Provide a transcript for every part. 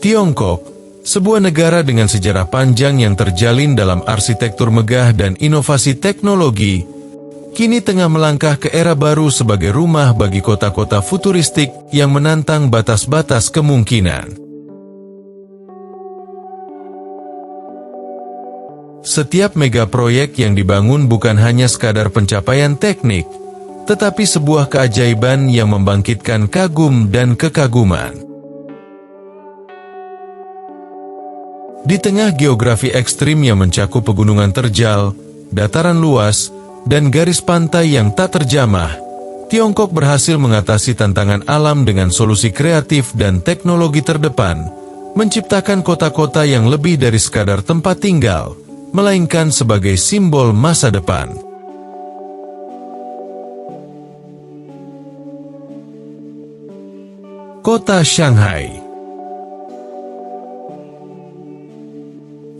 Tiongkok, sebuah negara dengan sejarah panjang yang terjalin dalam arsitektur megah dan inovasi teknologi, kini tengah melangkah ke era baru sebagai rumah bagi kota-kota futuristik yang menantang batas-batas kemungkinan. Setiap mega proyek yang dibangun bukan hanya sekadar pencapaian teknik, tetapi sebuah keajaiban yang membangkitkan kagum dan kekaguman. Di tengah geografi ekstrim yang mencakup pegunungan terjal, dataran luas, dan garis pantai yang tak terjamah, Tiongkok berhasil mengatasi tantangan alam dengan solusi kreatif dan teknologi terdepan, menciptakan kota-kota yang lebih dari sekadar tempat tinggal, melainkan sebagai simbol masa depan. Kota Shanghai,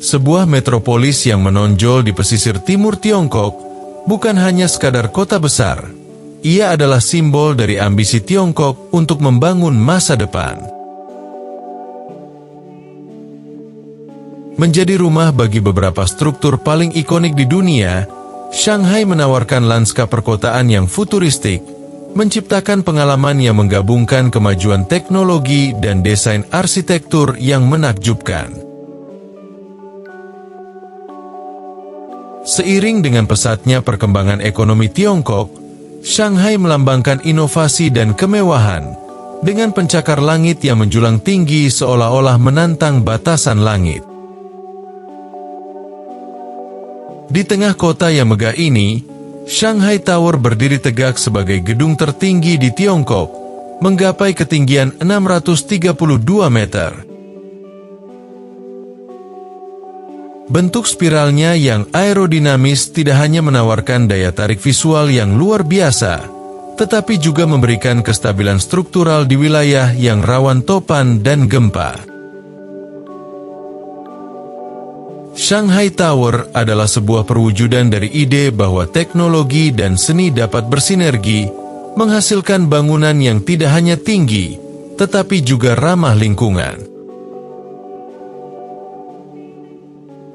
sebuah metropolis yang menonjol di pesisir timur Tiongkok, bukan hanya sekadar kota besar. Ia adalah simbol dari ambisi Tiongkok untuk membangun masa depan. Menjadi rumah bagi beberapa struktur paling ikonik di dunia, Shanghai menawarkan lanskap perkotaan yang futuristik, menciptakan pengalaman yang menggabungkan kemajuan teknologi dan desain arsitektur yang menakjubkan. Seiring dengan pesatnya perkembangan ekonomi Tiongkok, Shanghai melambangkan inovasi dan kemewahan, dengan pencakar langit yang menjulang tinggi seolah-olah menantang batasan langit. Di tengah kota yang megah ini, Shanghai Tower berdiri tegak sebagai gedung tertinggi di Tiongkok, menggapai ketinggian 632 meter. Bentuk spiralnya yang aerodinamis tidak hanya menawarkan daya tarik visual yang luar biasa, tetapi juga memberikan kestabilan struktural di wilayah yang rawan topan dan gempa. Shanghai Tower adalah sebuah perwujudan dari ide bahwa teknologi dan seni dapat bersinergi, menghasilkan bangunan yang tidak hanya tinggi, tetapi juga ramah lingkungan.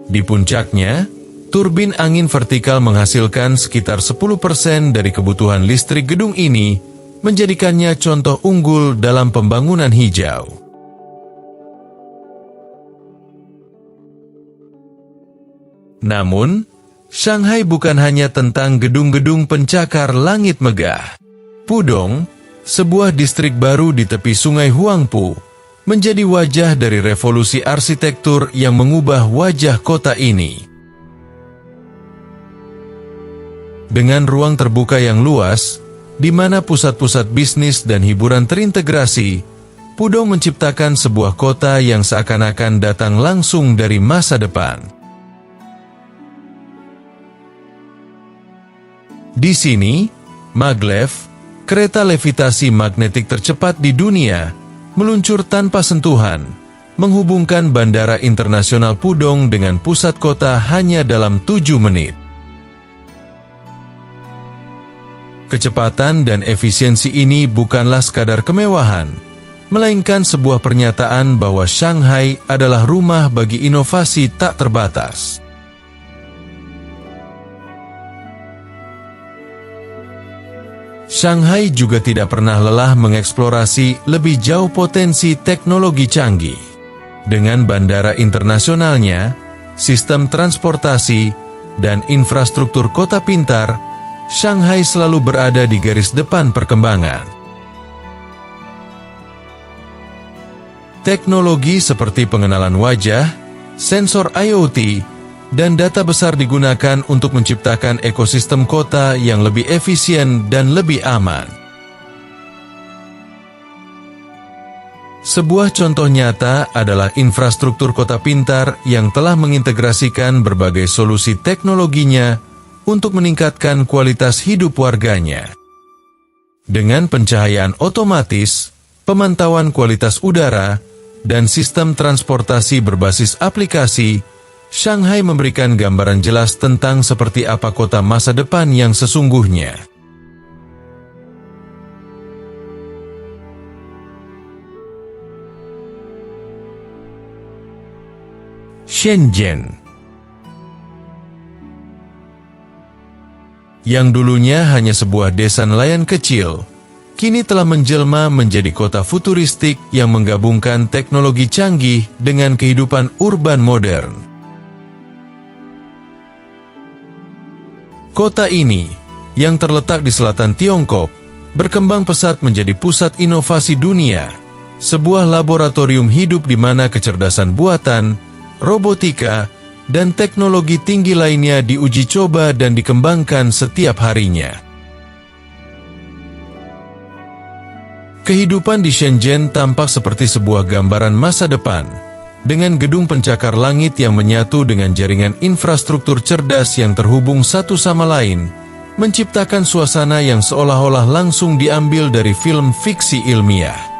Di puncaknya, turbin angin vertikal menghasilkan sekitar 10% dari kebutuhan listrik gedung ini, menjadikannya contoh unggul dalam pembangunan hijau. Namun, Shanghai bukan hanya tentang gedung-gedung pencakar langit megah. Pudong, sebuah distrik baru di tepi sungai Huangpu, menjadi wajah dari revolusi arsitektur yang mengubah wajah kota ini. Dengan ruang terbuka yang luas, di mana pusat-pusat bisnis dan hiburan terintegrasi, Pudong menciptakan sebuah kota yang seakan-akan datang langsung dari masa depan. Di sini, maglev, kereta levitasi magnetik tercepat di dunia, meluncur tanpa sentuhan, menghubungkan Bandara Internasional Pudong dengan pusat kota hanya dalam 7 menit. Kecepatan dan efisiensi ini bukanlah sekadar kemewahan, melainkan sebuah pernyataan bahwa Shanghai adalah rumah bagi inovasi tak terbatas. Shanghai juga tidak pernah lelah mengeksplorasi lebih jauh potensi teknologi canggih. Dengan bandara internasionalnya, sistem transportasi, dan infrastruktur kota pintar, Shanghai selalu berada di garis depan perkembangan. Teknologi seperti pengenalan wajah, sensor IoT, dan data besar digunakan untuk menciptakan ekosistem kota yang lebih efisien dan lebih aman. Sebuah contoh nyata adalah infrastruktur kota pintar yang telah mengintegrasikan berbagai solusi teknologinya untuk meningkatkan kualitas hidup warganya. Dengan pencahayaan otomatis, pemantauan kualitas udara, dan sistem transportasi berbasis aplikasi, Shanghai memberikan gambaran jelas tentang seperti apa kota masa depan yang sesungguhnya. Shenzhen. Yang dulunya hanya sebuah desa nelayan kecil, kini telah menjelma menjadi kota futuristik yang menggabungkan teknologi canggih dengan kehidupan urban modern. Kota ini, yang terletak di selatan Tiongkok, berkembang pesat menjadi pusat inovasi dunia, sebuah laboratorium hidup di mana kecerdasan buatan, robotika, dan teknologi tinggi lainnya diuji coba dan dikembangkan setiap harinya. Kehidupan di Shenzhen tampak seperti sebuah gambaran masa depan, dengan gedung pencakar langit yang menyatu dengan jaringan infrastruktur cerdas yang terhubung satu sama lain, menciptakan suasana yang seolah-olah langsung diambil dari film fiksi ilmiah.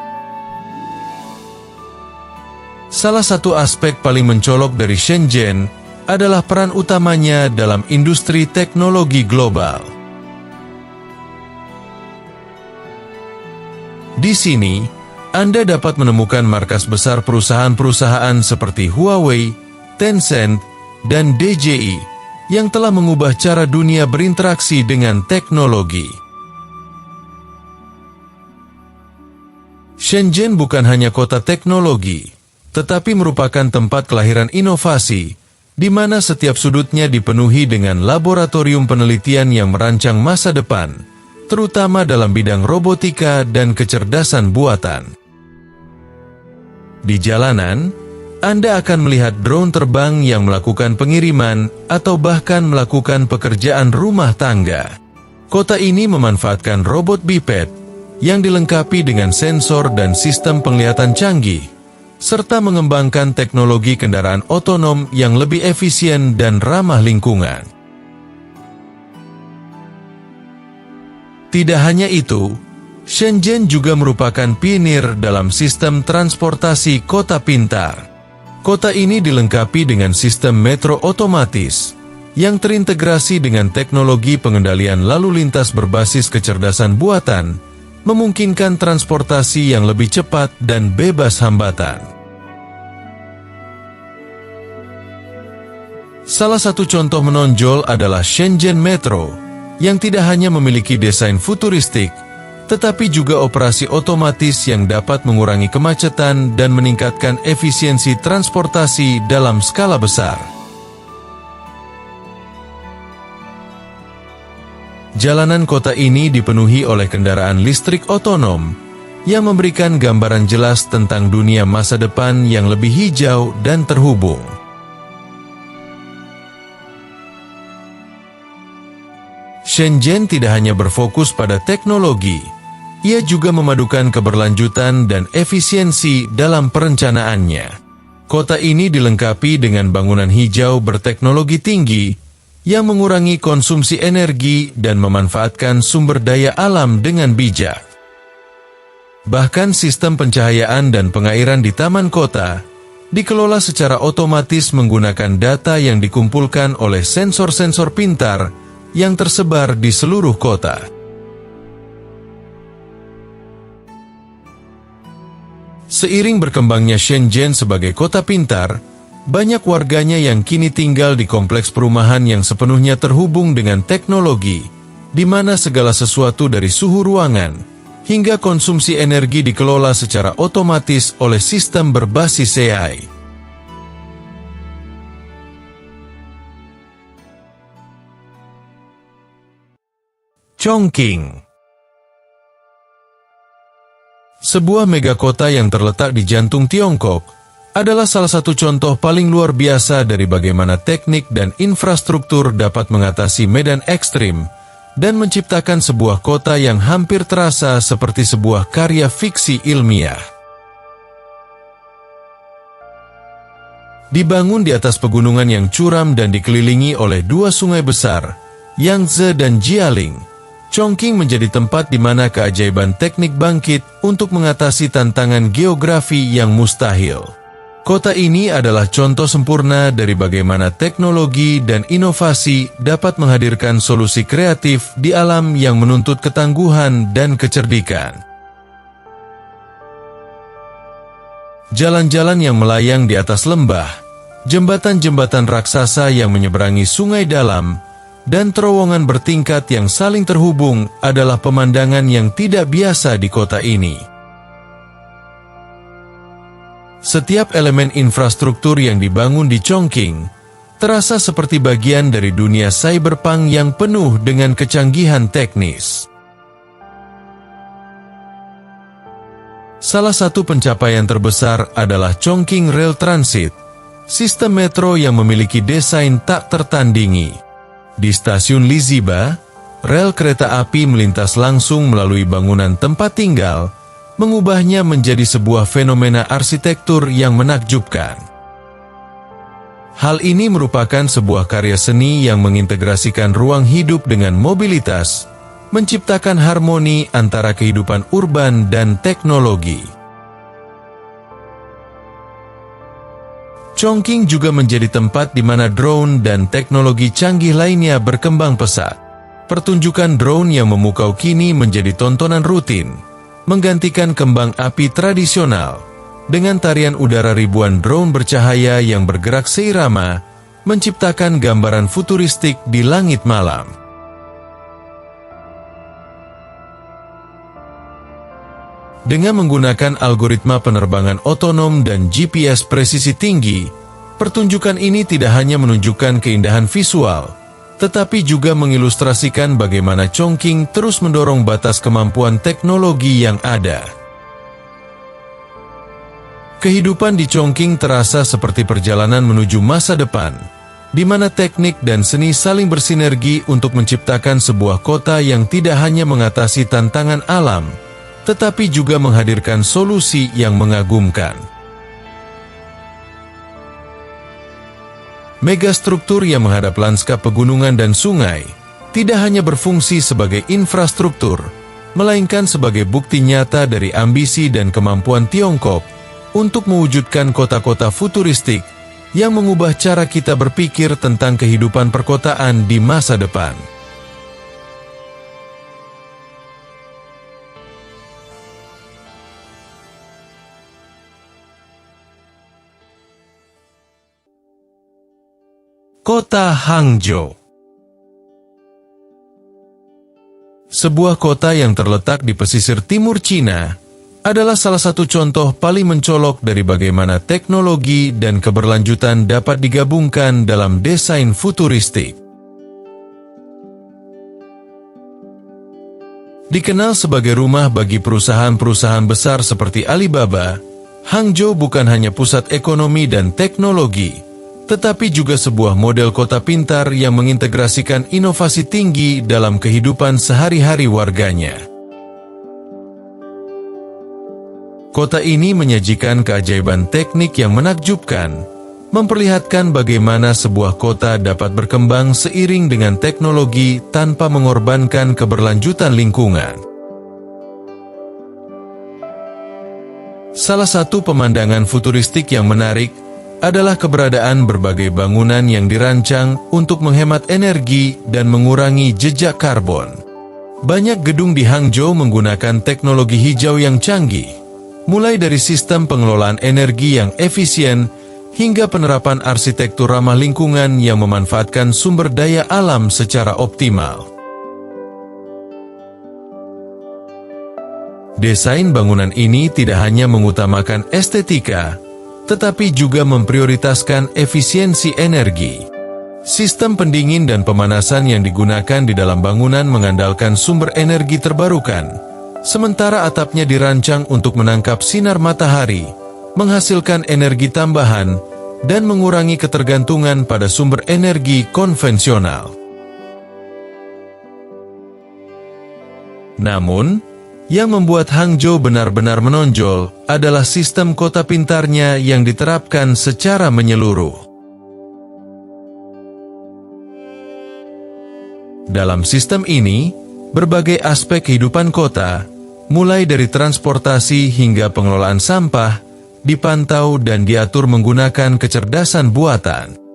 Salah satu aspek paling mencolok dari Shenzhen adalah peran utamanya dalam industri teknologi global. Di sini, Anda dapat menemukan markas besar perusahaan-perusahaan seperti Huawei, Tencent, dan DJI yang telah mengubah cara dunia berinteraksi dengan teknologi. Shenzhen bukan hanya kota teknologi, tetapi merupakan tempat kelahiran inovasi, di mana setiap sudutnya dipenuhi dengan laboratorium penelitian yang merancang masa depan, terutama dalam bidang robotika dan kecerdasan buatan. Di jalanan, Anda akan melihat drone terbang yang melakukan pengiriman atau bahkan melakukan pekerjaan rumah tangga. Kota ini memanfaatkan robot biped yang dilengkapi dengan sensor dan sistem penglihatan canggih, serta mengembangkan teknologi kendaraan otonom yang lebih efisien dan ramah lingkungan. Tidak hanya itu, Shenzhen juga merupakan pionir dalam sistem transportasi kota pintar. Kota ini dilengkapi dengan sistem metro otomatis yang terintegrasi dengan teknologi pengendalian lalu lintas berbasis kecerdasan buatan, memungkinkan transportasi yang lebih cepat dan bebas hambatan. Salah satu contoh menonjol adalah Shenzhen Metro, yang tidak hanya memiliki desain futuristik, tetapi juga operasi otomatis yang dapat mengurangi kemacetan dan meningkatkan efisiensi transportasi dalam skala besar. Jalanan kota ini dipenuhi oleh kendaraan listrik otonom, yang memberikan gambaran jelas tentang dunia masa depan yang lebih hijau dan terhubung. Shenzhen tidak hanya berfokus pada teknologi, ia juga memadukan keberlanjutan dan efisiensi dalam perencanaannya. Kota ini dilengkapi dengan bangunan hijau berteknologi tinggi yang mengurangi konsumsi energi dan memanfaatkan sumber daya alam dengan bijak. Bahkan sistem pencahayaan dan pengairan di taman kota dikelola secara otomatis menggunakan data yang dikumpulkan oleh sensor-sensor pintar yang tersebar di seluruh kota. Seiring berkembangnya Shenzhen sebagai kota pintar, banyak warganya yang kini tinggal di kompleks perumahan yang sepenuhnya terhubung dengan teknologi, di mana segala sesuatu dari suhu ruangan hingga konsumsi energi dikelola secara otomatis oleh sistem berbasis AI. Chongqing, sebuah megakota yang terletak di jantung Tiongkok, adalah salah satu contoh paling luar biasa dari bagaimana teknik dan infrastruktur dapat mengatasi medan ekstrim dan menciptakan sebuah kota yang hampir terasa seperti sebuah karya fiksi ilmiah. Dibangun di atas pegunungan yang curam dan dikelilingi oleh dua sungai besar, Yangtze dan Jialing, Chongqing menjadi tempat di mana keajaiban teknik bangkit untuk mengatasi tantangan geografi yang mustahil. Kota ini adalah contoh sempurna dari bagaimana teknologi dan inovasi dapat menghadirkan solusi kreatif di alam yang menuntut ketangguhan dan kecerdikan. Jalan-jalan yang melayang di atas lembah, jembatan-jembatan raksasa yang menyeberangi sungai dalam, dan terowongan bertingkat yang saling terhubung adalah pemandangan yang tidak biasa di kota ini. Setiap elemen infrastruktur yang dibangun di Chongqing terasa seperti bagian dari dunia cyberpunk yang penuh dengan kecanggihan teknis. Salah satu pencapaian terbesar adalah Chongqing Rail Transit, sistem metro yang memiliki desain tak tertandingi. Di stasiun Liziba, rel kereta api melintas langsung melalui bangunan tempat tinggal, mengubahnya menjadi sebuah fenomena arsitektur yang menakjubkan. Hal ini merupakan sebuah karya seni yang mengintegrasikan ruang hidup dengan mobilitas, menciptakan harmoni antara kehidupan urban dan teknologi. Chongqing juga menjadi tempat di mana drone dan teknologi canggih lainnya berkembang pesat. Pertunjukan drone yang memukau kini menjadi tontonan rutin, menggantikan kembang api tradisional. Dengan tarian udara ribuan drone bercahaya yang bergerak seirama, menciptakan gambaran futuristik di langit malam. Dengan menggunakan algoritma penerbangan otonom dan GPS presisi tinggi, pertunjukan ini tidak hanya menunjukkan keindahan visual, tetapi juga mengilustrasikan bagaimana Chongqing terus mendorong batas kemampuan teknologi yang ada. Kehidupan di Chongqing terasa seperti perjalanan menuju masa depan, di mana teknik dan seni saling bersinergi untuk menciptakan sebuah kota yang tidak hanya mengatasi tantangan alam, tetapi juga menghadirkan solusi yang mengagumkan. Megastruktur yang menghadap lanskap pegunungan dan sungai tidak hanya berfungsi sebagai infrastruktur, melainkan sebagai bukti nyata dari ambisi dan kemampuan Tiongkok untuk mewujudkan kota-kota futuristik yang mengubah cara kita berpikir tentang kehidupan perkotaan di masa depan. Kota Hangzhou. Sebuah kota yang terletak di pesisir timur Cina adalah salah satu contoh paling mencolok dari bagaimana teknologi dan keberlanjutan dapat digabungkan dalam desain futuristik. Dikenal sebagai rumah bagi perusahaan-perusahaan besar seperti Alibaba, Hangzhou bukan hanya pusat ekonomi dan teknologi, tetapi juga sebuah model kota pintar yang mengintegrasikan inovasi tinggi dalam kehidupan sehari-hari warganya. Kota ini menyajikan keajaiban teknik yang menakjubkan, memperlihatkan bagaimana sebuah kota dapat berkembang seiring dengan teknologi tanpa mengorbankan keberlanjutan lingkungan. Salah satu pemandangan futuristik yang menarik adalah keberadaan berbagai bangunan yang dirancang untuk menghemat energi dan mengurangi jejak karbon. Banyak gedung di Hangzhou menggunakan teknologi hijau yang canggih, mulai dari sistem pengelolaan energi yang efisien hingga penerapan arsitektur ramah lingkungan yang memanfaatkan sumber daya alam secara optimal. Desain bangunan ini tidak hanya mengutamakan estetika, tetapi juga memprioritaskan efisiensi energi. Sistem pendingin dan pemanasan yang digunakan di dalam bangunan mengandalkan sumber energi terbarukan, sementara atapnya dirancang untuk menangkap sinar matahari, menghasilkan energi tambahan, dan mengurangi ketergantungan pada sumber energi konvensional. Namun, yang membuat Hangzhou benar-benar menonjol adalah sistem kota pintarnya yang diterapkan secara menyeluruh. Dalam sistem ini, berbagai aspek kehidupan kota, mulai dari transportasi hingga pengelolaan sampah, dipantau dan diatur menggunakan kecerdasan buatan.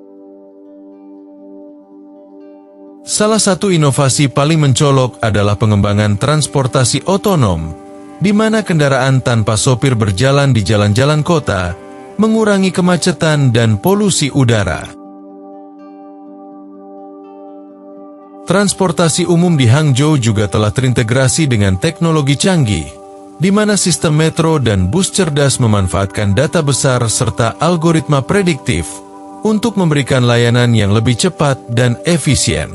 Salah satu inovasi paling mencolok adalah pengembangan transportasi otonom, di mana kendaraan tanpa sopir berjalan di jalan-jalan kota, mengurangi kemacetan dan polusi udara. Transportasi umum di Hangzhou juga telah terintegrasi dengan teknologi canggih, di mana sistem metro dan bus cerdas memanfaatkan data besar serta algoritma prediktif untuk memberikan layanan yang lebih cepat dan efisien.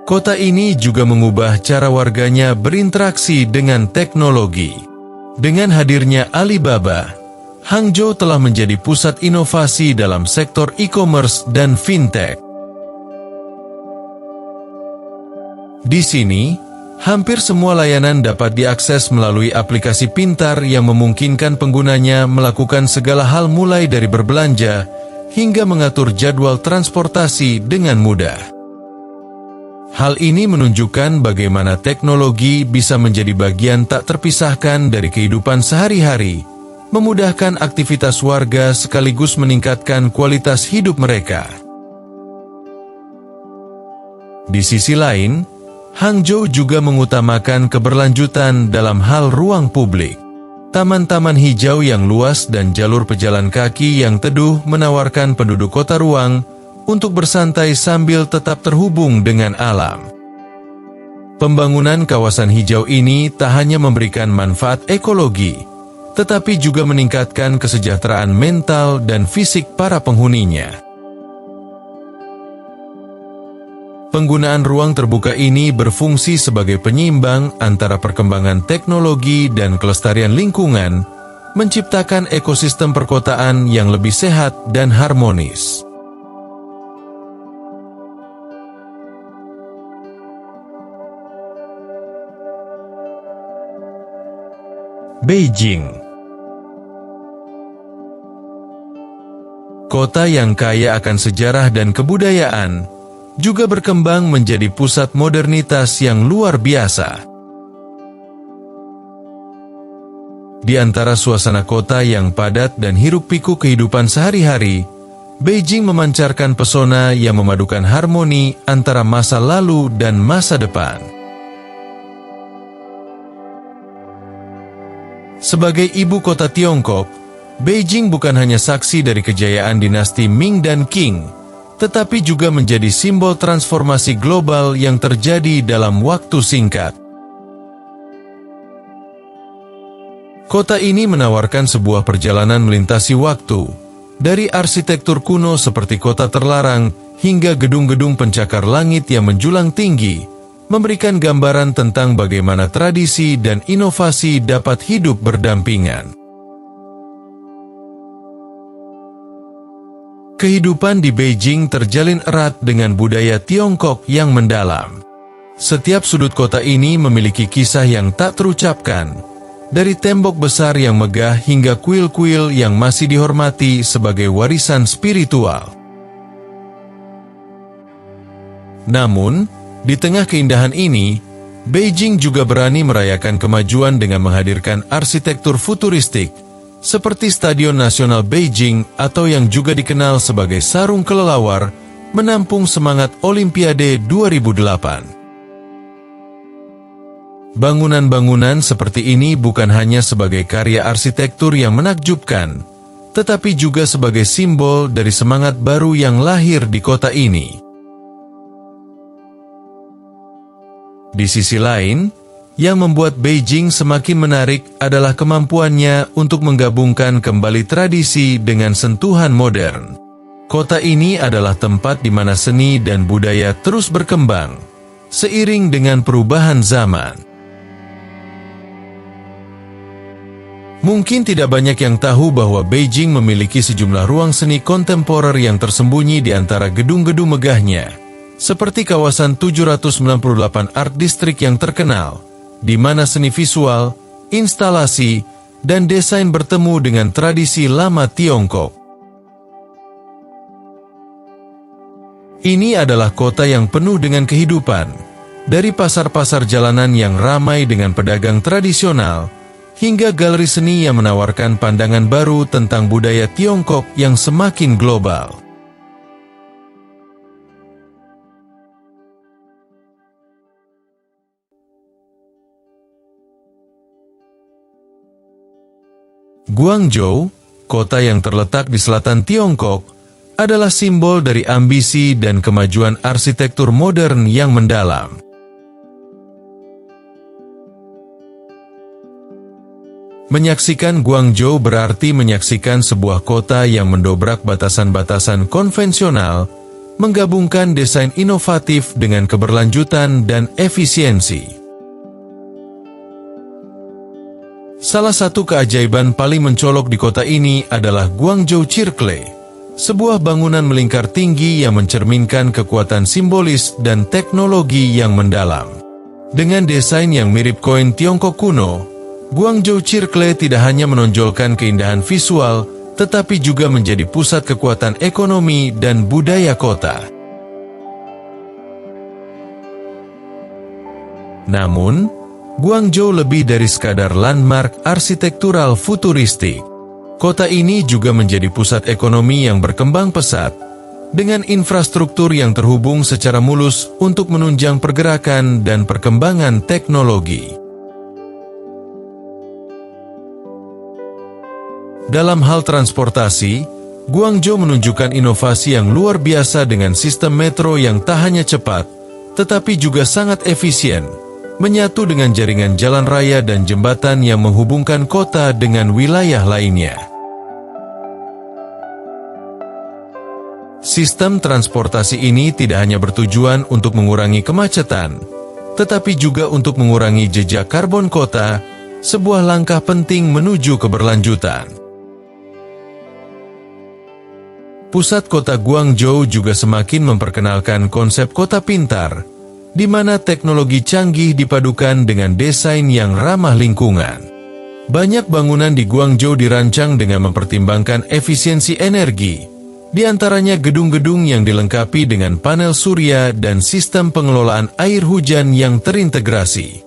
Kota ini juga mengubah cara warganya berinteraksi dengan teknologi. Dengan hadirnya Alibaba, Hangzhou telah menjadi pusat inovasi dalam sektor e-commerce dan fintech. Di sini, hampir semua layanan dapat diakses melalui aplikasi pintar yang memungkinkan penggunanya melakukan segala hal mulai dari berbelanja hingga mengatur jadwal transportasi dengan mudah. Hal ini menunjukkan bagaimana teknologi bisa menjadi bagian tak terpisahkan dari kehidupan sehari-hari, memudahkan aktivitas warga sekaligus meningkatkan kualitas hidup mereka. Di sisi lain, Hangzhou juga mengutamakan keberlanjutan dalam hal ruang publik. Taman-taman hijau yang luas dan jalur pejalan kaki yang teduh menawarkan penduduk kota ruang untuk bersantai sambil tetap terhubung dengan alam. Pembangunan kawasan hijau ini tak hanya memberikan manfaat ekologi, tetapi juga meningkatkan kesejahteraan mental dan fisik para penghuninya. Penggunaan ruang terbuka ini berfungsi sebagai penyeimbang antara perkembangan teknologi dan kelestarian lingkungan, menciptakan ekosistem perkotaan yang lebih sehat dan harmonis. Beijing, kota yang kaya akan sejarah dan kebudayaan, juga berkembang menjadi pusat modernitas yang luar biasa. Di antara suasana kota yang padat dan hiruk-pikuk kehidupan sehari-hari, Beijing memancarkan pesona yang memadukan harmoni antara masa lalu dan masa depan. Sebagai ibu kota Tiongkok, Beijing bukan hanya saksi dari kejayaan dinasti Ming dan Qing, tetapi juga menjadi simbol transformasi global yang terjadi dalam waktu singkat. Kota ini menawarkan sebuah perjalanan melintasi waktu, dari arsitektur kuno seperti kota terlarang hingga gedung-gedung pencakar langit yang menjulang tinggi, memberikan gambaran tentang bagaimana tradisi dan inovasi dapat hidup berdampingan. Kehidupan di Beijing terjalin erat dengan budaya Tiongkok yang mendalam. Setiap sudut kota ini memiliki kisah yang tak terucapkan, dari tembok besar yang megah hingga kuil-kuil yang masih dihormati sebagai warisan spiritual. Namun, di tengah keindahan ini, Beijing juga berani merayakan kemajuan dengan menghadirkan arsitektur futuristik, seperti Stadion Nasional Beijing atau yang juga dikenal sebagai Sarung Kelelawar, menampung semangat Olimpiade 2008. Bangunan-bangunan seperti ini bukan hanya sebagai karya arsitektur yang menakjubkan, tetapi juga sebagai simbol dari semangat baru yang lahir di kota ini. Di sisi lain, yang membuat Beijing semakin menarik adalah kemampuannya untuk menggabungkan kembali tradisi dengan sentuhan modern. Kota ini adalah tempat di mana seni dan budaya terus berkembang, seiring dengan perubahan zaman. Mungkin tidak banyak yang tahu bahwa Beijing memiliki sejumlah ruang seni kontemporer yang tersembunyi di antara gedung-gedung megahnya, seperti kawasan 798 Art District yang terkenal, di mana seni visual, instalasi, dan desain bertemu dengan tradisi lama Tiongkok. Ini adalah kota yang penuh dengan kehidupan, dari pasar-pasar jalanan yang ramai dengan pedagang tradisional, hingga galeri seni yang menawarkan pandangan baru tentang budaya Tiongkok yang semakin global. Guangzhou, kota yang terletak di selatan Tiongkok, adalah simbol dari ambisi dan kemajuan arsitektur modern yang mendalam. Menyaksikan Guangzhou berarti menyaksikan sebuah kota yang mendobrak batasan-batasan konvensional, menggabungkan desain inovatif dengan keberlanjutan dan efisiensi. Salah satu keajaiban paling mencolok di kota ini adalah Guangzhou Circle, sebuah bangunan melingkar tinggi yang mencerminkan kekuatan simbolis dan teknologi yang mendalam. Dengan desain yang mirip koin Tiongkok kuno, Guangzhou Circle tidak hanya menonjolkan keindahan visual, tetapi juga menjadi pusat kekuatan ekonomi dan budaya kota. Namun, Guangzhou lebih dari sekadar landmark arsitektural futuristik. Kota ini juga menjadi pusat ekonomi yang berkembang pesat, dengan infrastruktur yang terhubung secara mulus untuk menunjang pergerakan dan perkembangan teknologi. Dalam hal transportasi, Guangzhou menunjukkan inovasi yang luar biasa dengan sistem metro yang tak hanya cepat, tetapi juga sangat efisien, menyatu dengan jaringan jalan raya dan jembatan yang menghubungkan kota dengan wilayah lainnya. Sistem transportasi ini tidak hanya bertujuan untuk mengurangi kemacetan, tetapi juga untuk mengurangi jejak karbon kota, sebuah langkah penting menuju keberlanjutan. Pusat kota Guangzhou juga semakin memperkenalkan konsep kota pintar, di mana teknologi canggih dipadukan dengan desain yang ramah lingkungan. Banyak bangunan di Guangzhou dirancang dengan mempertimbangkan efisiensi energi, di antaranya gedung-gedung yang dilengkapi dengan panel surya dan sistem pengelolaan air hujan yang terintegrasi.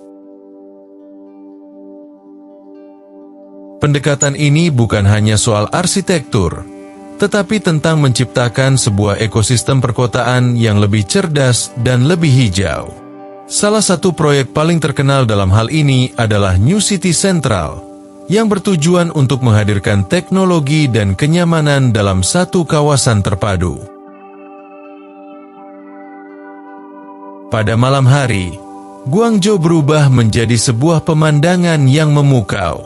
Pendekatan ini bukan hanya soal arsitektur, tetapi tentang menciptakan sebuah ekosistem perkotaan yang lebih cerdas dan lebih hijau. Salah satu proyek paling terkenal dalam hal ini adalah New City Central, yang bertujuan untuk menghadirkan teknologi dan kenyamanan dalam satu kawasan terpadu. Pada malam hari, Guangzhou berubah menjadi sebuah pemandangan yang memukau.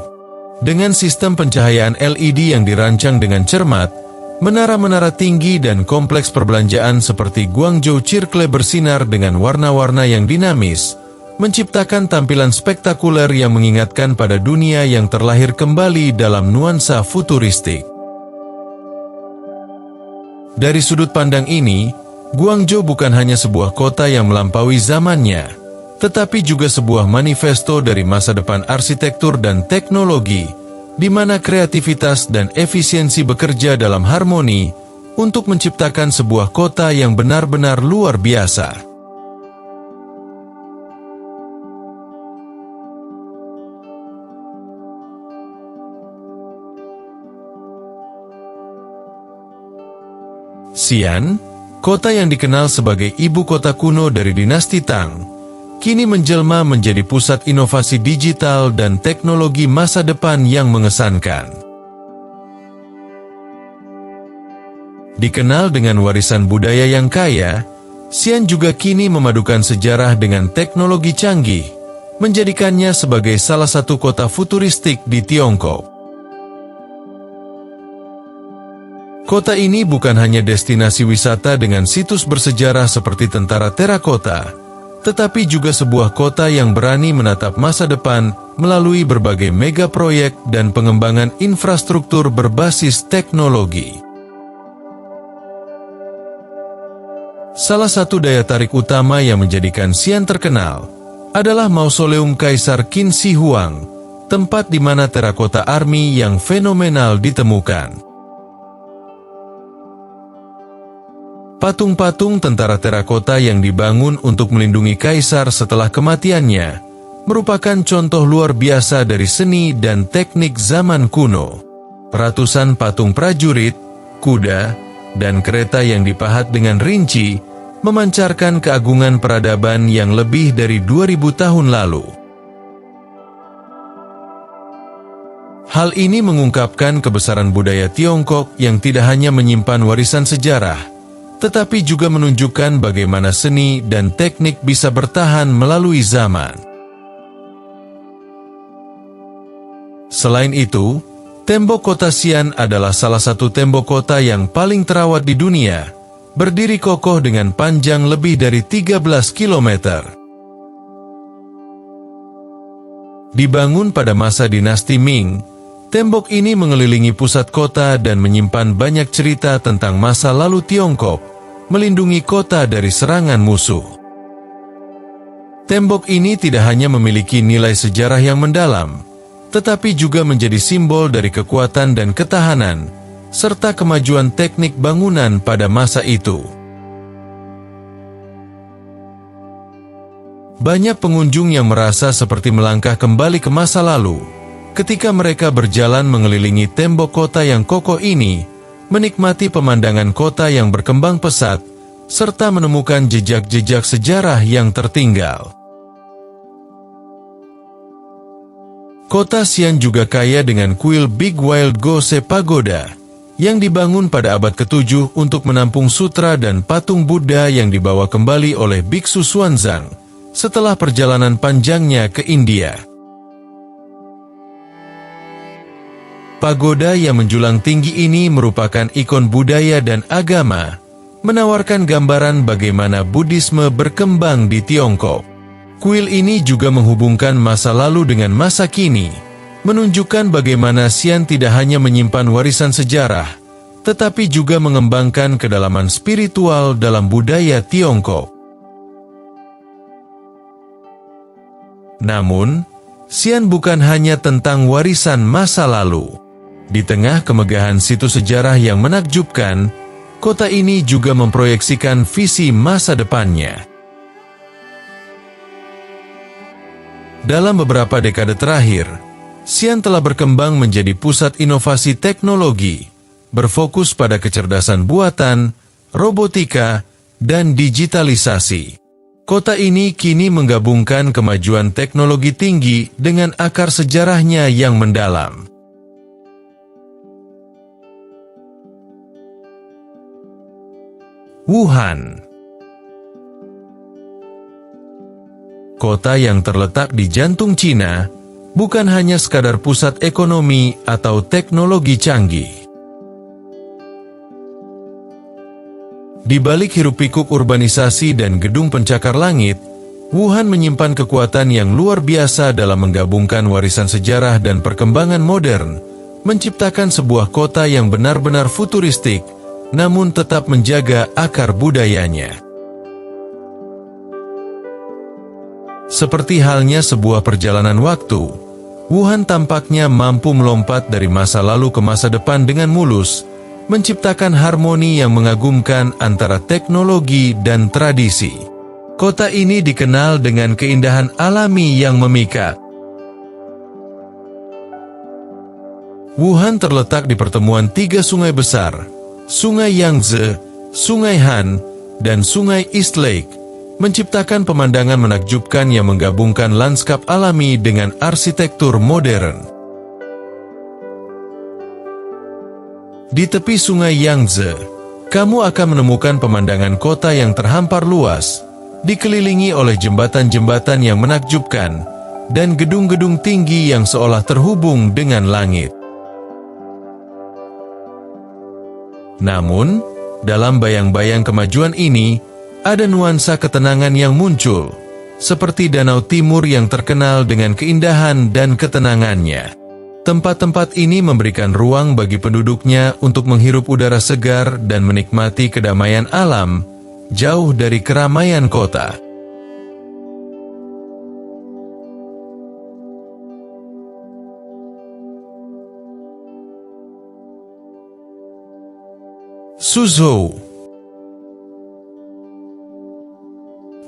Dengan sistem pencahayaan LED yang dirancang dengan cermat, menara-menara tinggi dan kompleks perbelanjaan seperti Guangzhou Circle bersinar dengan warna-warna yang dinamis, menciptakan tampilan spektakuler yang mengingatkan pada dunia yang terlahir kembali dalam nuansa futuristik. Dari sudut pandang ini, Guangzhou bukan hanya sebuah kota yang melampaui zamannya, tetapi juga sebuah manifesto dari masa depan arsitektur dan teknologi, di mana kreativitas dan efisiensi bekerja dalam harmoni untuk menciptakan sebuah kota yang benar-benar luar biasa. Xi'an, kota yang dikenal sebagai ibu kota kuno dari dinasti Tang, kini menjelma menjadi pusat inovasi digital dan teknologi masa depan yang mengesankan. Dikenal dengan warisan budaya yang kaya, Xi'an juga kini memadukan sejarah dengan teknologi canggih, menjadikannya sebagai salah satu kota futuristik di Tiongkok. Kota ini bukan hanya destinasi wisata dengan situs bersejarah seperti Tentara Terakota, tetapi juga sebuah kota yang berani menatap masa depan melalui berbagai mega proyek dan pengembangan infrastruktur berbasis teknologi. Salah satu daya tarik utama yang menjadikan Xi'an terkenal adalah Mausoleum Kaisar Qin Shi Huang, tempat di mana terakota army yang fenomenal ditemukan. Patung-patung tentara terakota yang dibangun untuk melindungi kaisar setelah kematiannya merupakan contoh luar biasa dari seni dan teknik zaman kuno. Ratusan patung prajurit, kuda, dan kereta yang dipahat dengan rinci memancarkan keagungan peradaban yang lebih dari 2000 tahun lalu. Hal ini mengungkapkan kebesaran budaya Tiongkok yang tidak hanya menyimpan warisan sejarah, tetapi juga menunjukkan bagaimana seni dan teknik bisa bertahan melalui zaman. Selain itu, tembok kota Xi'an adalah salah satu tembok kota yang paling terawat di dunia, berdiri kokoh dengan panjang lebih dari 13 km. Dibangun pada masa dinasti Ming, tembok ini mengelilingi pusat kota dan menyimpan banyak cerita tentang masa lalu Tiongkok, melindungi kota dari serangan musuh. Tembok ini tidak hanya memiliki nilai sejarah yang mendalam, tetapi juga menjadi simbol dari kekuatan dan ketahanan, serta kemajuan teknik bangunan pada masa itu. Banyak pengunjung yang merasa seperti melangkah kembali ke masa lalu, ketika mereka berjalan mengelilingi tembok kota yang kokoh ini, menikmati pemandangan kota yang berkembang pesat, serta menemukan jejak-jejak sejarah yang tertinggal. Kota Xi'an juga kaya dengan kuil Big Wild Goose Pagoda, yang dibangun pada abad ke-7 untuk menampung sutra dan patung Buddha yang dibawa kembali oleh Biksu Xuanzang setelah perjalanan panjangnya ke India. Pagoda yang menjulang tinggi ini merupakan ikon budaya dan agama, menawarkan gambaran bagaimana Buddhisme berkembang di Tiongkok. Kuil ini juga menghubungkan masa lalu dengan masa kini, menunjukkan bagaimana Xi'an tidak hanya menyimpan warisan sejarah, tetapi juga mengembangkan kedalaman spiritual dalam budaya Tiongkok. Namun, Xi'an bukan hanya tentang warisan masa lalu. Di tengah kemegahan situs sejarah yang menakjubkan, kota ini juga memproyeksikan visi masa depannya. Dalam beberapa dekade terakhir, Xi'an telah berkembang menjadi pusat inovasi teknologi, berfokus pada kecerdasan buatan, robotika, dan digitalisasi. Kota ini kini menggabungkan kemajuan teknologi tinggi dengan akar sejarahnya yang mendalam. Wuhan, kota yang terletak di jantung Cina, bukan hanya sekadar pusat ekonomi atau teknologi canggih. Di balik hiruk-pikuk urbanisasi dan gedung pencakar langit, Wuhan menyimpan kekuatan yang luar biasa dalam menggabungkan warisan sejarah dan perkembangan modern, menciptakan sebuah kota yang benar-benar futuristik, namun tetap menjaga akar budayanya. Seperti halnya sebuah perjalanan waktu, Wuhan tampaknya mampu melompat dari masa lalu ke masa depan dengan mulus, menciptakan harmoni yang mengagumkan antara teknologi dan tradisi. Kota ini dikenal dengan keindahan alami yang memikat. Wuhan terletak di pertemuan 3 sungai besar, Sungai Yangtze, Sungai Han, dan Sungai East Lake, menciptakan pemandangan menakjubkan yang menggabungkan lanskap alami dengan arsitektur modern. Di tepi Sungai Yangtze, kamu akan menemukan pemandangan kota yang terhampar luas, dikelilingi oleh jembatan-jembatan yang menakjubkan, dan gedung-gedung tinggi yang seolah terhubung dengan langit. Namun, dalam bayang-bayang kemajuan ini, ada nuansa ketenangan yang muncul, seperti Danau Timur yang terkenal dengan keindahan dan ketenangannya. Tempat-tempat ini memberikan ruang bagi penduduknya untuk menghirup udara segar dan menikmati kedamaian alam, jauh dari keramaian kota. Suzhou,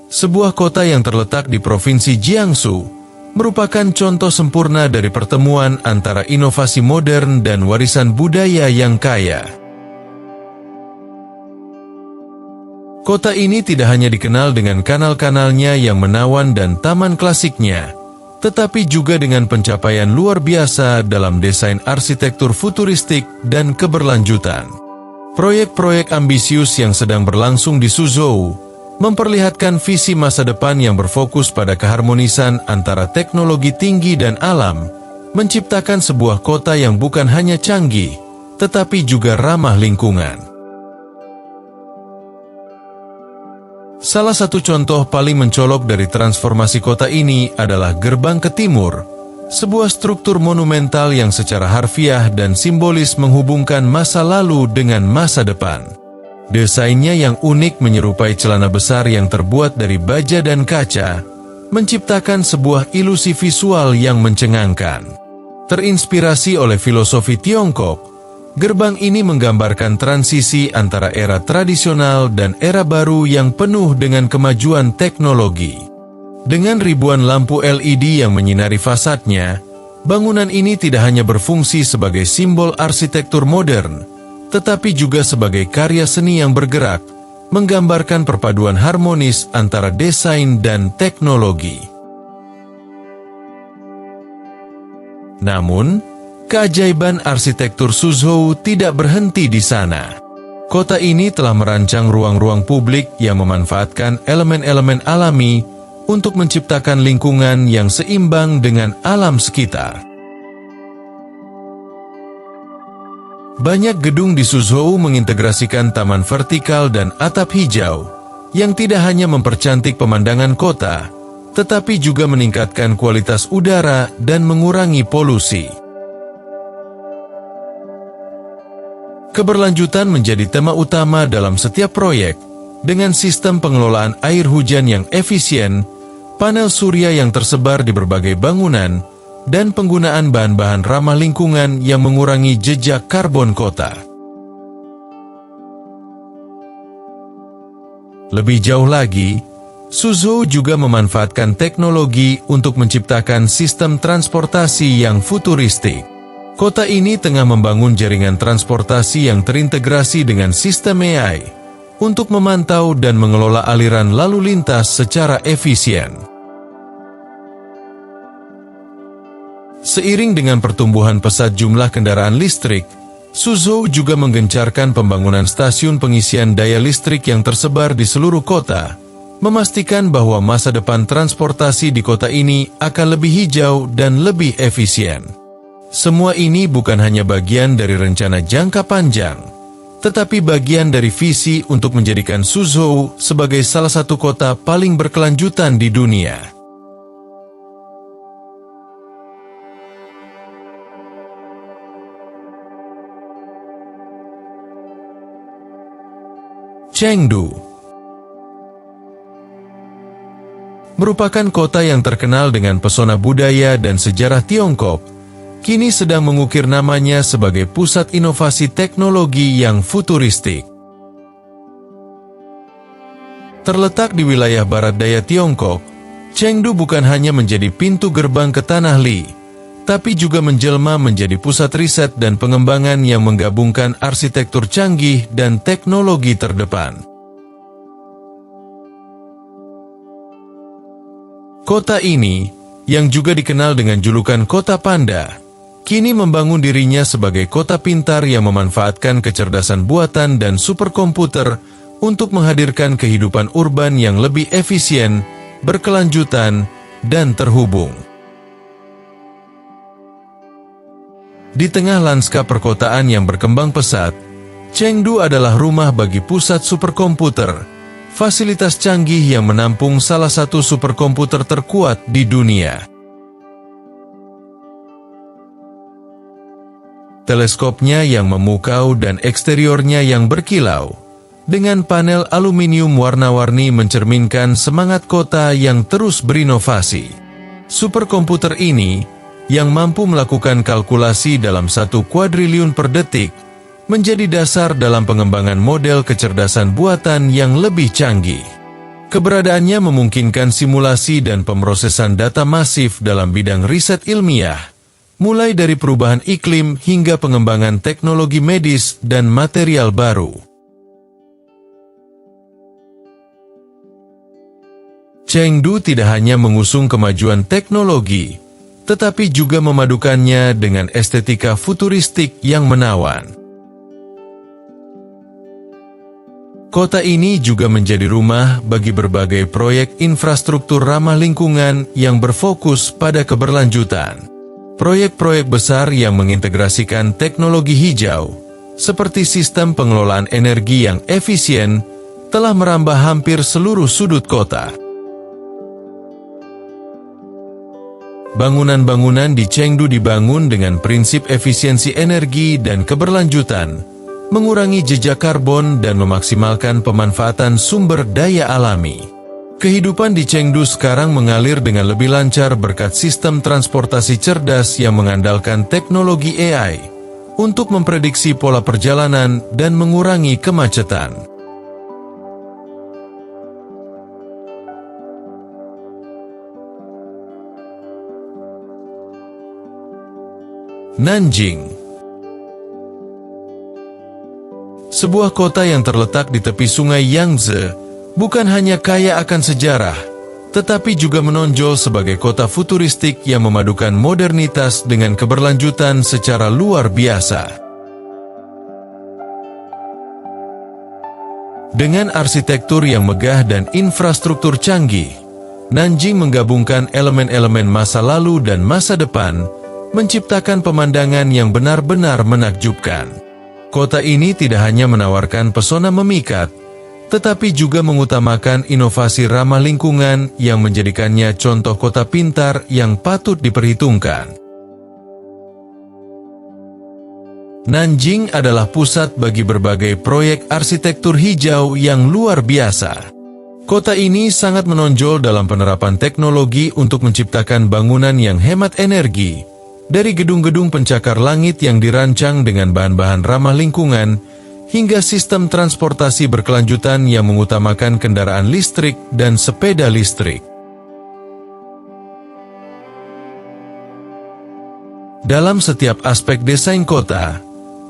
sebuah kota yang terletak di Provinsi Jiangsu, merupakan contoh sempurna dari pertemuan antara inovasi modern dan warisan budaya yang kaya. Kota ini tidak hanya dikenal dengan kanal-kanalnya yang menawan dan taman klasiknya, tetapi juga dengan pencapaian luar biasa dalam desain arsitektur futuristik dan keberlanjutan. Proyek-proyek ambisius yang sedang berlangsung di Suzhou memperlihatkan visi masa depan yang berfokus pada keharmonisan antara teknologi tinggi dan alam, menciptakan sebuah kota yang bukan hanya canggih, tetapi juga ramah lingkungan. Salah satu contoh paling mencolok dari transformasi kota ini adalah Gerbang ke Timur, sebuah struktur monumental yang secara harfiah dan simbolis menghubungkan masa lalu dengan masa depan. Desainnya yang unik menyerupai celana besar yang terbuat dari baja dan kaca, menciptakan sebuah ilusi visual yang mencengangkan. Terinspirasi oleh filosofi Tiongkok, gerbang ini menggambarkan transisi antara era tradisional dan era baru yang penuh dengan kemajuan teknologi. Dengan ribuan lampu LED yang menyinari fasadnya, bangunan ini tidak hanya berfungsi sebagai simbol arsitektur modern, tetapi juga sebagai karya seni yang bergerak, menggambarkan perpaduan harmonis antara desain dan teknologi. Namun, keajaiban arsitektur Suzhou tidak berhenti di sana. Kota ini telah merancang ruang-ruang publik yang memanfaatkan elemen-elemen alami untuk menciptakan lingkungan yang seimbang dengan alam sekitar. Banyak gedung di Suzhou mengintegrasikan taman vertikal dan atap hijau, yang tidak hanya mempercantik pemandangan kota, tetapi juga meningkatkan kualitas udara dan mengurangi polusi. Keberlanjutan menjadi tema utama dalam setiap proyek, dengan sistem pengelolaan air hujan yang efisien, panel surya yang tersebar di berbagai bangunan, dan penggunaan bahan-bahan ramah lingkungan yang mengurangi jejak karbon kota. Lebih jauh lagi, Suzhou juga memanfaatkan teknologi untuk menciptakan sistem transportasi yang futuristik. Kota ini tengah membangun jaringan transportasi yang terintegrasi dengan sistem AI untuk memantau dan mengelola aliran lalu lintas secara efisien. Seiring dengan pertumbuhan pesat jumlah kendaraan listrik, Suzhou juga menggencarkan pembangunan stasiun pengisian daya listrik yang tersebar di seluruh kota, memastikan bahwa masa depan transportasi di kota ini akan lebih hijau dan lebih efisien. Semua ini bukan hanya bagian dari rencana jangka panjang, tetapi bagian dari visi untuk menjadikan Suzhou sebagai salah satu kota paling berkelanjutan di dunia. Chengdu merupakan kota yang terkenal dengan pesona budaya dan sejarah Tiongkok, kini sedang mengukir namanya sebagai pusat inovasi teknologi yang futuristik. Terletak di wilayah barat daya Tiongkok, Chengdu bukan hanya menjadi pintu gerbang ke Tanah Li, tapi juga menjelma menjadi pusat riset dan pengembangan yang menggabungkan arsitektur canggih dan teknologi terdepan. Kota ini, yang juga dikenal dengan julukan Kota Panda, kini membangun dirinya sebagai kota pintar yang memanfaatkan kecerdasan buatan dan superkomputer untuk menghadirkan kehidupan urban yang lebih efisien, berkelanjutan, dan terhubung. Di tengah lanskap perkotaan yang berkembang pesat, Chengdu adalah rumah bagi pusat superkomputer, fasilitas canggih yang menampung salah satu superkomputer terkuat di dunia. Teleskopnya yang memukau dan eksteriornya yang berkilau, dengan panel aluminium warna-warni mencerminkan semangat kota yang terus berinovasi. Superkomputer ini, yang mampu melakukan kalkulasi dalam 1 kuadriliun per detik, menjadi dasar dalam pengembangan model kecerdasan buatan yang lebih canggih. Keberadaannya memungkinkan simulasi dan pemrosesan data masif dalam bidang riset ilmiah, mulai dari perubahan iklim hingga pengembangan teknologi medis dan material baru. Chengdu tidak hanya mengusung kemajuan teknologi, tetapi juga memadukannya dengan estetika futuristik yang menawan. Kota ini juga menjadi rumah bagi berbagai proyek infrastruktur ramah lingkungan yang berfokus pada keberlanjutan. Proyek-proyek besar yang mengintegrasikan teknologi hijau, seperti sistem pengelolaan energi yang efisien, telah merambah hampir seluruh sudut kota. Bangunan-bangunan di Chengdu dibangun dengan prinsip efisiensi energi dan keberlanjutan, mengurangi jejak karbon dan memaksimalkan pemanfaatan sumber daya alami. Kehidupan di Chengdu sekarang mengalir dengan lebih lancar berkat sistem transportasi cerdas yang mengandalkan teknologi AI untuk memprediksi pola perjalanan dan mengurangi kemacetan. Nanjing, sebuah kota yang terletak di tepi sungai Yangtze, bukan hanya kaya akan sejarah, tetapi juga menonjol sebagai kota futuristik yang memadukan modernitas dengan keberlanjutan secara luar biasa. Dengan arsitektur yang megah dan infrastruktur canggih, Nanjing menggabungkan elemen-elemen masa lalu dan masa depan, menciptakan pemandangan yang benar-benar menakjubkan. Kota ini tidak hanya menawarkan pesona memikat, tetapi juga mengutamakan inovasi ramah lingkungan yang menjadikannya contoh kota pintar yang patut diperhitungkan. Nanjing adalah pusat bagi berbagai proyek arsitektur hijau yang luar biasa. Kota ini sangat menonjol dalam penerapan teknologi untuk menciptakan bangunan yang hemat energi, dari gedung-gedung pencakar langit yang dirancang dengan bahan-bahan ramah lingkungan, hingga sistem transportasi berkelanjutan yang mengutamakan kendaraan listrik dan sepeda listrik. Dalam setiap aspek desain kota,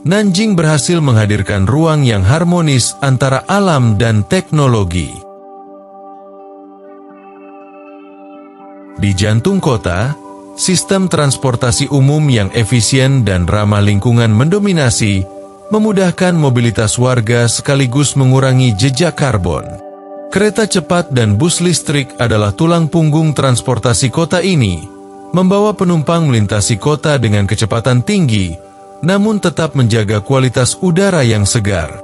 Nanjing berhasil menghadirkan ruang yang harmonis antara alam dan teknologi. Di jantung kota, sistem transportasi umum yang efisien dan ramah lingkungan mendominasi, memudahkan mobilitas warga sekaligus mengurangi jejak karbon. Kereta cepat dan bus listrik adalah tulang punggung transportasi kota ini, membawa penumpang melintasi kota dengan kecepatan tinggi, namun tetap menjaga kualitas udara yang segar.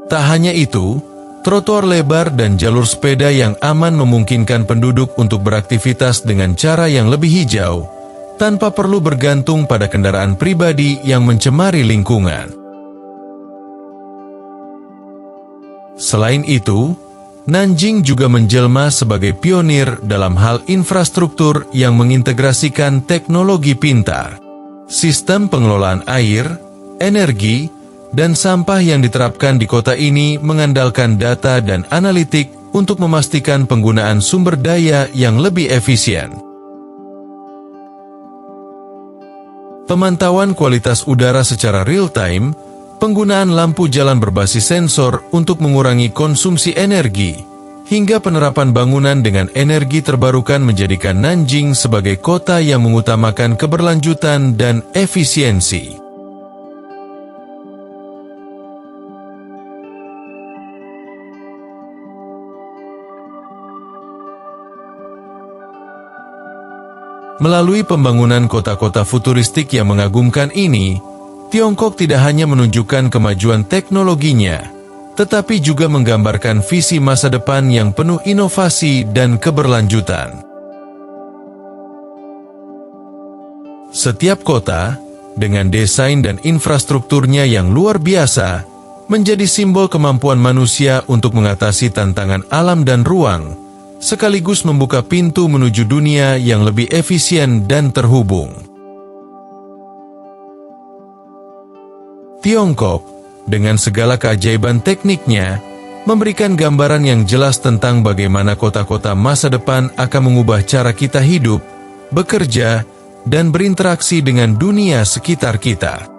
Tak hanya itu, trotoar lebar dan jalur sepeda yang aman memungkinkan penduduk untuk beraktivitas dengan cara yang lebih hijau, tanpa perlu bergantung pada kendaraan pribadi yang mencemari lingkungan. Selain itu, Nanjing juga menjelma sebagai pionir dalam hal infrastruktur yang mengintegrasikan teknologi pintar. Sistem pengelolaan air, energi, dan sampah yang diterapkan di kota ini mengandalkan data dan analitik untuk memastikan penggunaan sumber daya yang lebih efisien. Pemantauan kualitas udara secara real-time, penggunaan lampu jalan berbasis sensor untuk mengurangi konsumsi energi, hingga penerapan bangunan dengan energi terbarukan menjadikan Nanjing sebagai kota yang mengutamakan keberlanjutan dan efisiensi. Melalui pembangunan kota-kota futuristik yang mengagumkan ini, Tiongkok tidak hanya menunjukkan kemajuan teknologinya, tetapi juga menggambarkan visi masa depan yang penuh inovasi dan keberlanjutan. Setiap kota, dengan desain dan infrastrukturnya yang luar biasa, menjadi simbol kemampuan manusia untuk mengatasi tantangan alam dan ruang, sekaligus membuka pintu menuju dunia yang lebih efisien dan terhubung. Tiongkok, dengan segala keajaiban tekniknya, memberikan gambaran yang jelas tentang bagaimana kota-kota masa depan akan mengubah cara kita hidup, bekerja, dan berinteraksi dengan dunia sekitar kita.